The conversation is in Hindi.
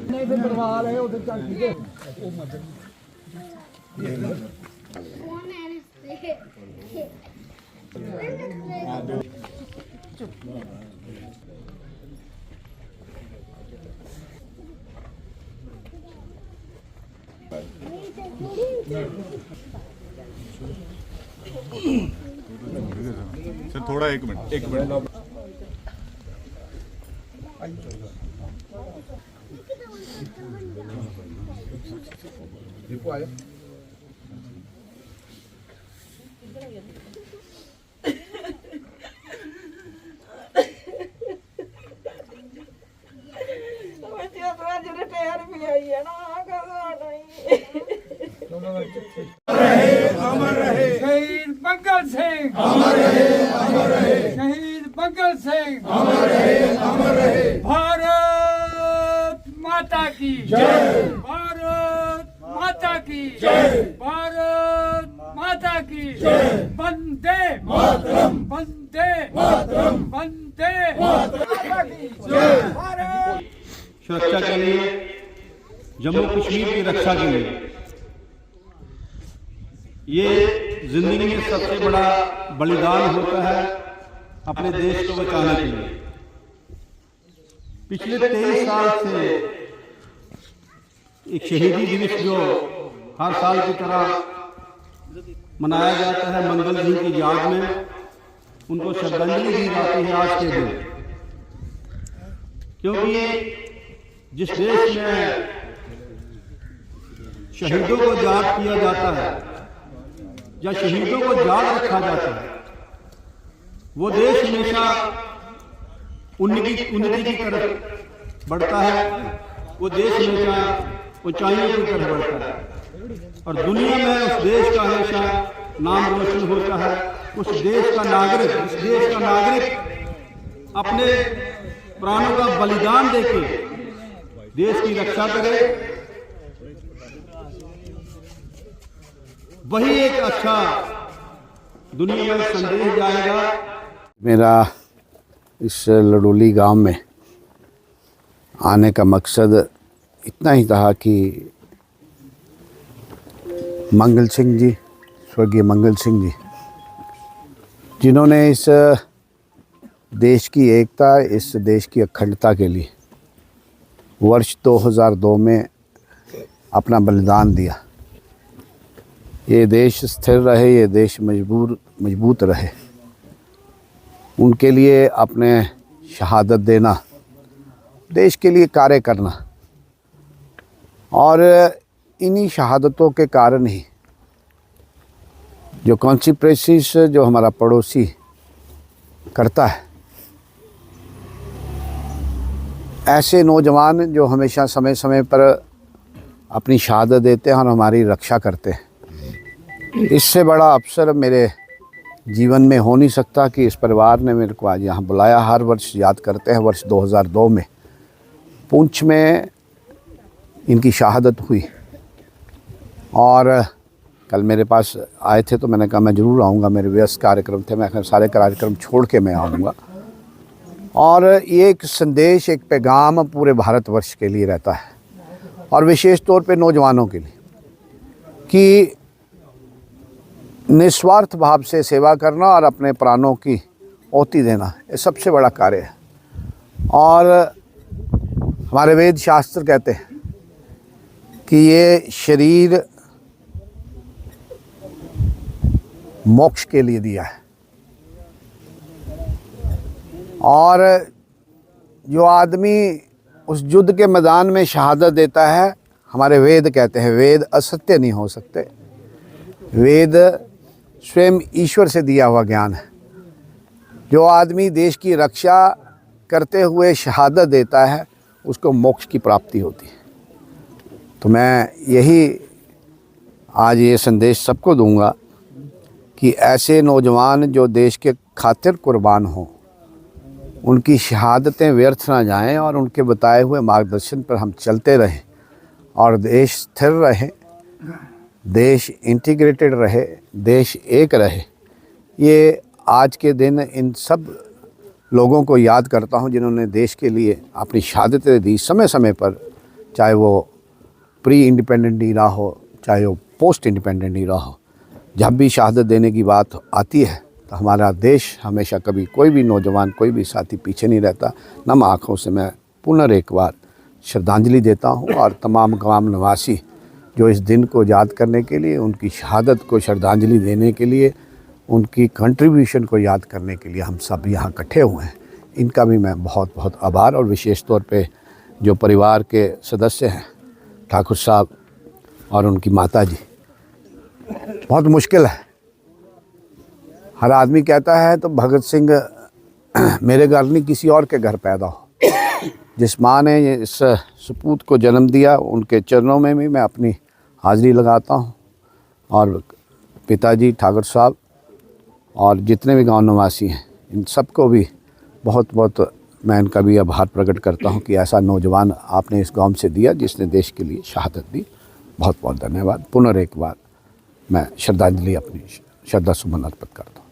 नहीं फिर परिवार है उधर चल ठीक है वो मत सर थोड़ा एक मिनट शहीद बंगल सिंह अमर रहे शहीद बंगल सिंह अमर रहे भारत माता की जय भारत माता की जय भारत माता की जय वंदे मातरम वंदे मातरम वंदे मातरम की जय भारत सुरक्षा के लिए जम्मू कश्मीर की रक्षा के लिए ये जिंदगी में सबसे बड़ा बलिदान होता है अपने देश को बचाने के लिए। पिछले 23 साल से एक शहीदी दिवस जो हर साल की तरह मनाया जाता है मंगल सिंह की याद में, उनको श्रद्धांजलि दी जाती है आज के दिन। क्योंकि जिस देश में शहीदों को याद किया जाता है या शहीदों को याद रखा जाता है, वो देश हमेशा उन्नति की तरफ बढ़ता है, वो देश हमेशा ऊंचाइयों की तरफ बढ़ता है और दुनिया में उस देश का हमेशा नाम रोशन होता है। उस देश का नागरिक अपने प्राणों का बलिदान देके देश की रक्षा करे, वही एक अच्छा दुनिया में संदेश जाएगा। मेरा इस लडोली गांव में आने का मकसद इतना ही था कि मंगल सिंह जी, स्वर्गीय मंगल सिंह जी, जिन्होंने इस देश की एकता, इस देश की अखंडता के लिए वर्ष 2002 में अपना बलिदान दिया। ये देश स्थिर रहे, ये देश मजबूत रहे, उनके लिए अपने शहादत देना, देश के लिए कार्य करना, और इन्हीं शहादतों के कारण ही जो कॉन्सिक्वेंसेस जो हमारा पड़ोसी करता है, ऐसे नौजवान जो हमेशा समय समय पर अपनी शहादत देते हैं और हमारी रक्षा करते हैं, इससे बड़ा अवसर मेरे जीवन में हो नहीं सकता कि इस परिवार ने मेरे को आज यहाँ बुलाया। हर वर्ष याद करते हैं, वर्ष 2002 में पुंछ में इनकी शहादत हुई और कल मेरे पास आए थे तो मैंने कहा मैं ज़रूर आऊँगा, मेरे व्यस्त कार्यक्रम थे, मैं सारे कार्यक्रम छोड़ के मैं आऊँगा। और ये एक संदेश, एक पैगाम पूरे भारतवर्ष के लिए रहता है और विशेष तौर पे नौजवानों के लिए कि निस्वार्थ भाव से सेवा करना और अपने प्राणों की आहुति देना, ये सबसे बड़ा कार्य है। और हमारे वेद शास्त्र कहते हैं कि ये शरीर मोक्ष के लिए दिया है और जो आदमी उस युद्ध के मैदान में शहादत देता है, हमारे वेद कहते हैं वेद असत्य नहीं हो सकते, वेद स्वयं ईश्वर से दिया हुआ ज्ञान है। जो आदमी देश की रक्षा करते हुए शहादत देता है उसको मोक्ष की प्राप्ति होती है। तो मैं यही आज ये संदेश सबको दूंगा कि ऐसे नौजवान जो देश के खातिर कुर्बान हों, उनकी शहादतें व्यर्थ ना जाएं और उनके बताए हुए मार्गदर्शन पर हम चलते रहें और देश स्थिर रहे, देश इंटीग्रेटेड रहे, देश एक रहे। ये आज के दिन इन सब लोगों को याद करता हूँ जिन्होंने देश के लिए अपनी शहादतें दी समय समय पर, चाहे वो प्री इंडिपेंडेंट ईरा हो, चाहे वो पोस्ट इंडिपेंडेंट ईरा हो। जब भी शहादत देने की बात आती है तो हमारा देश हमेशा, कभी कोई भी नौजवान, कोई भी साथी पीछे नहीं रहता। नम आँखों से मैं पुनः एक बार श्रद्धांजलि देता हूँ, और तमाम कवाम नवासी जो इस दिन को याद करने के लिए, उनकी शहादत को श्रद्धांजलि देने के लिए, उनकी कंट्रीब्यूशन को याद करने के लिए हम सब यहाँ इकट्ठे हुए हैं, इनका भी मैं बहुत बहुत आभार। और विशेष तौर पे जो परिवार के सदस्य हैं, ठाकुर साहब और उनकी माता जी, बहुत मुश्किल है। हर आदमी कहता है तो भगत सिंह मेरे घर नहीं, किसी और के घर पैदा हो। जिस माँ ने इस सपूत को जन्म दिया, उनके चरणों में भी मैं अपनी हाज़िरी लगाता हूँ। और पिताजी ठाकुर साहब और जितने भी गांव निवासी हैं, इन सबको भी बहुत बहुत मैं इनका भी आभार प्रकट करता हूँ कि ऐसा नौजवान आपने इस गांव से दिया जिसने देश के लिए शहादत दी। बहुत बहुत धन्यवाद। पुनः एक बार मैं श्रद्धांजलि, अपनी श्रद्धा सुमन अर्पित करता हूँ।